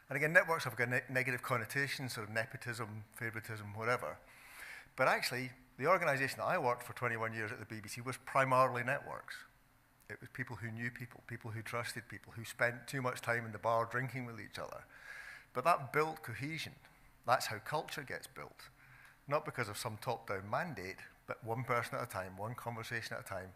And again, networks have got negative connotations, sort of nepotism, favoritism, whatever. But actually, the organisation that I worked for 21 years at the BBC was primarily networks. It was people who knew people who trusted people, who spent too much time in the bar drinking with each other. But that built cohesion. That's how culture gets built. Not because of some top-down mandate, but one person at a time, one conversation at a time,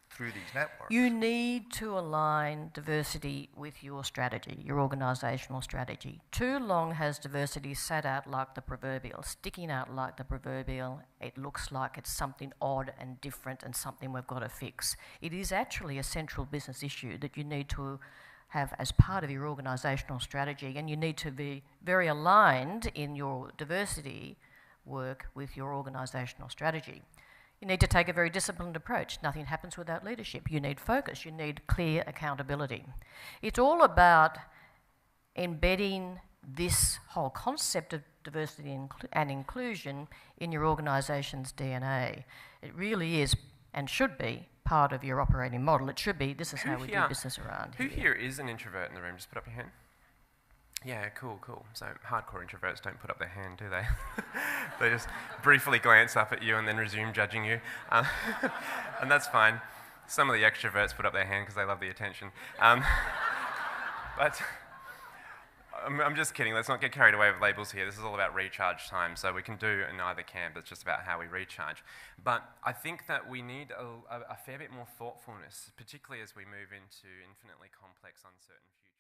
through these networks. You need to align diversity with your strategy, your organisational strategy. Too long has diversity sat out like the proverbial, sticking out like the proverbial. It looks like it's something odd and different and something we've got to fix. It is actually a central business issue that you need to have as part of your organisational strategy, and you need to be very aligned in your diversity work with your organisational strategy. You need to take a very disciplined approach. Nothing happens without leadership. You need focus. You need clear accountability. It's all about embedding this whole concept of diversity and inclusion in your organisation's DNA. It really is and should be part of your operating model. It should be, this is how we do business around here. Who here is an introvert in the room? Just put up your hand. Yeah, cool. So hardcore introverts don't put up their hand, do they? They just briefly glance up at you and then resume judging you. And that's fine. Some of the extroverts put up their hand because they love the attention. But I'm just kidding. Let's not get carried away with labels here. This is all about recharge time. So we can do in either camp. It's just about how we recharge. But I think that we need a fair bit more thoughtfulness, particularly as we move into infinitely complex, uncertain futures.